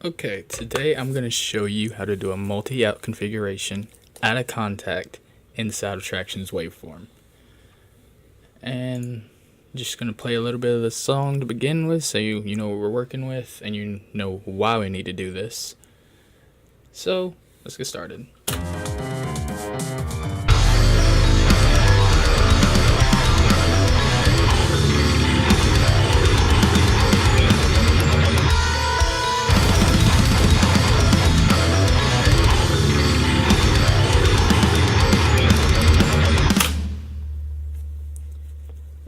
Okay, today I'm going to show you how to do a multi-out configuration at a Kontakt inside of Traction's Waveform. And just going to play a little bit of the song to begin with so you know what we're working with and you know why we need to do this. So, let's get started.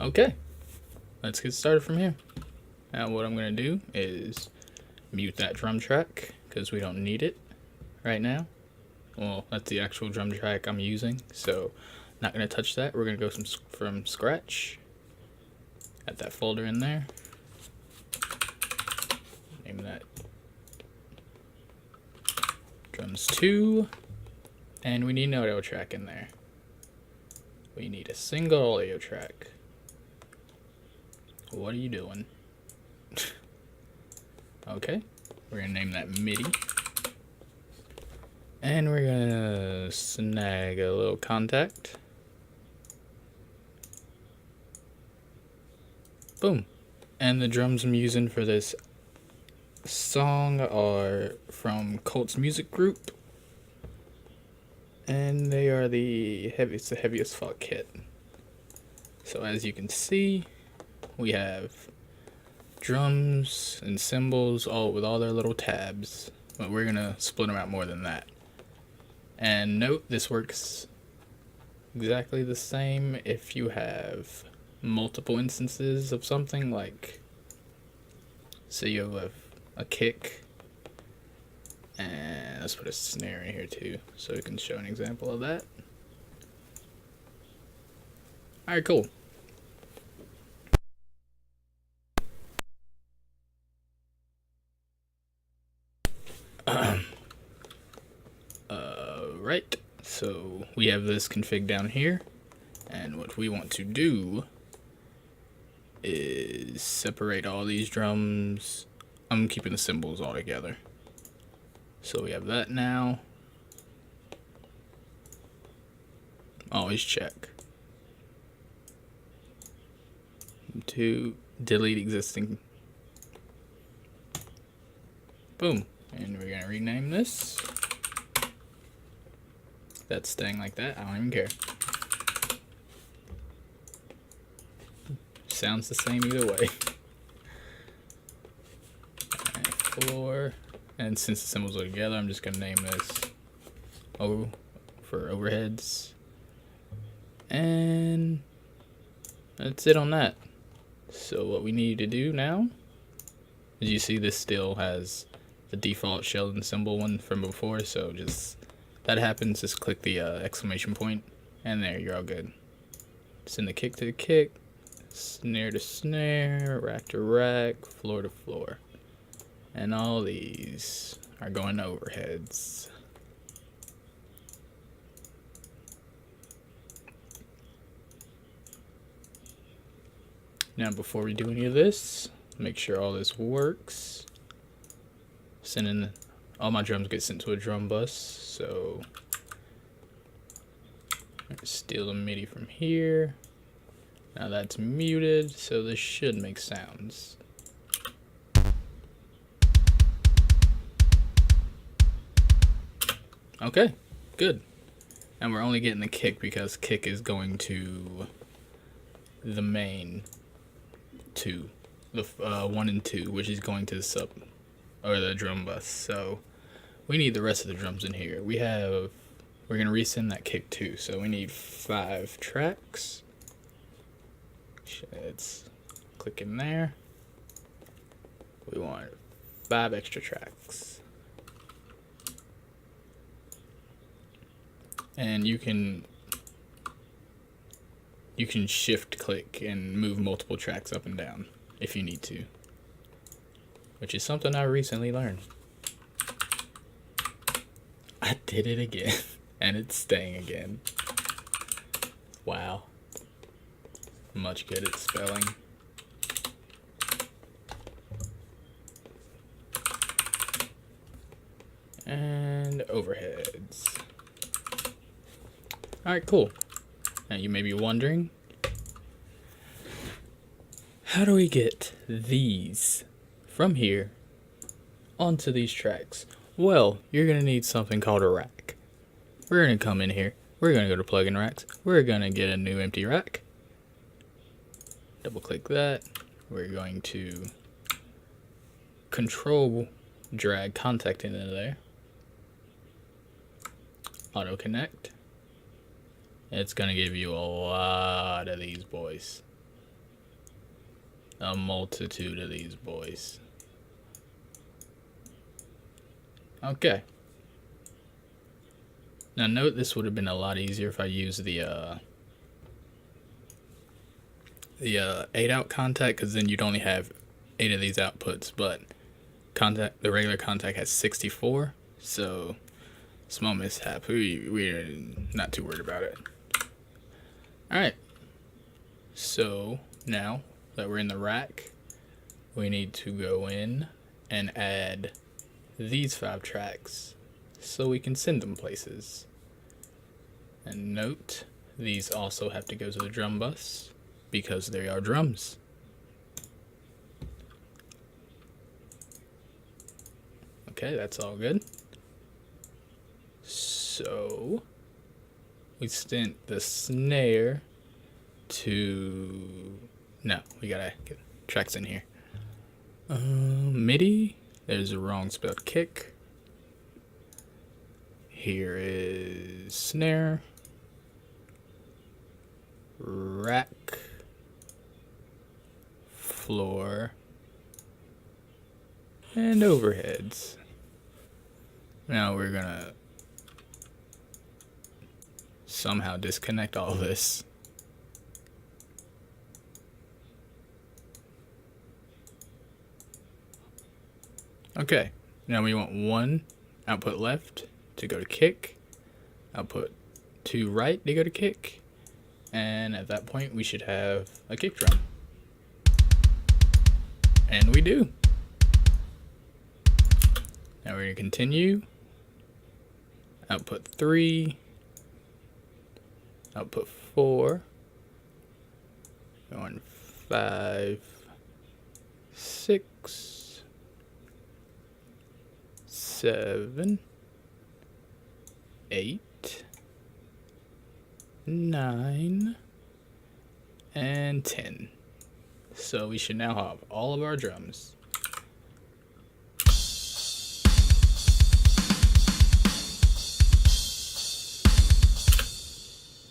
Okay, let's get started from here. Now what I'm going to do is mute that drum track because we don't need it right now. Well, that's the actual drum track I'm using, so not going to touch that. We're going to go from scratch. Add that folder in there. Name that drums 2. And we need an audio track in there. We need a single audio track. What are you doing? Okay, we're gonna name that MIDI. And we're gonna snag a little Kontakt. Boom. And the drums I'm using for this song are from Colt's Music Group. And they are the heaviest fuck kit. So as you can see, we have drums and cymbals all with all their little tabs, but we're gonna split them out more than that. And note, this works exactly the same if you have multiple instances of something, like say you have a kick, and let's put a snare in here too so we can show an example of that. Alright, cool. Right, so we have this config down here, and what we want to do is separate all these drums. I'm keeping the cymbals all together. So we have that now. Always check. To delete existing. Boom. And we're gonna rename this. That's staying like that. I don't even care. Sounds the same either way. And floor. And since the cymbals are together, I'm just gonna name this O for overheads. And that's it on that. So what we need to do now, as you see, this still has the default Sheldon symbol one from before, so just that happens, just click the exclamation point, and there, you're all good. Send the kick to the kick, snare to snare, rack to rack, floor to floor. And all these are going to overheads. Now before we do any of this, make sure all this works. All my drums get sent to a drum bus, so steal the MIDI from here. Now that's muted, so this should make sounds. Okay, good. And we're only getting the kick because kick is going to the main 2, the 1 and 2, which is going to the sub or the drum bus. So we need the rest of the drums in here. We're gonna resend that kick too, so we need 5 tracks. Let's click in there. We want 5 extra tracks. And you can shift click and move multiple tracks up and down if you need to, which is something I recently learned. I did it again, and it's staying again. Wow. Much good at spelling. and overheads. Alright, cool. Now you may be wondering, how do we get these from here onto these tracks? Well, you're going to need something called a rack. We're going to come in here. We're going to go to plugin racks. We're going to get a new empty rack. Double click that. We're going to control drag Kontakt into there. Auto connect. It's going to give you a lot of these boys. A multitude of these boys. Okay. Now note this would have been a lot easier if I used the 8-out Kontakt, because then you'd only have 8 of these outputs, but the regular Kontakt has 64, so small mishap. We're not too worried about it. Alright, so now that we're in the rack, we need to go in and add these 5 tracks so we can send them places. And note, these also have to go to the drum bus because they are drums. Okay, that's all good. So we sent the snare to... No, we gotta get tracks in here. MIDI. There's a wrong spelled kick. Here is snare, rack, floor, and overheads. Now we're gonna somehow disconnect all this. Okay, now we want one output left to go to kick, output to right to go to kick, and at that point we should have a kick drum. And we do. Now we're going to continue. Output 3, output 4, going 5, 6, 7, 8, 9, and 10. So we should now have all of our drums.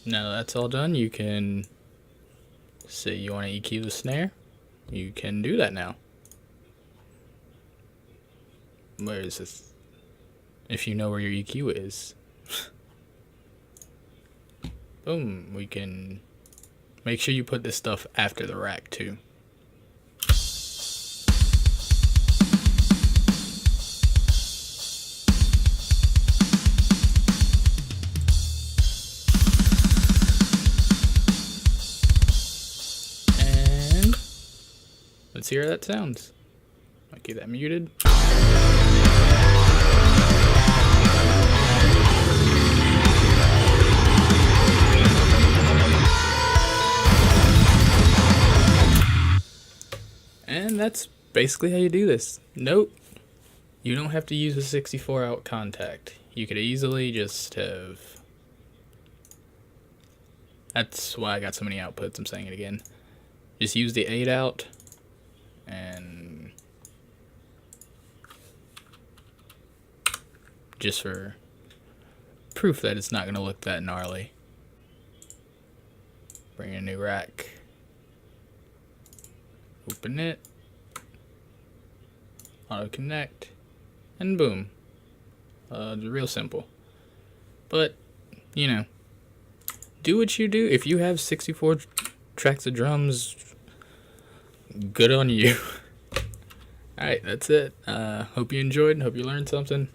Now that's all done, you can say you want to EQ the snare. You can do that now. Where is this? If you know where your EQ is. Boom, we can make sure you put this stuff after the rack too. And let's hear how that sounds. I'll keep that muted. And that's basically how you do this. Note, you don't have to use a 64-out Kontakt. You could easily just have... That's why I got so many outputs, I'm saying it again. Just use the 8-out and... just for proof that it's not going to look that gnarly. Bring a new rack. Open it, auto connect, and boom. Real simple. But, you know, do what you do. If you have 64 tracks of drums, good on you. Alright, that's it. Hope you enjoyed and hope you learned something.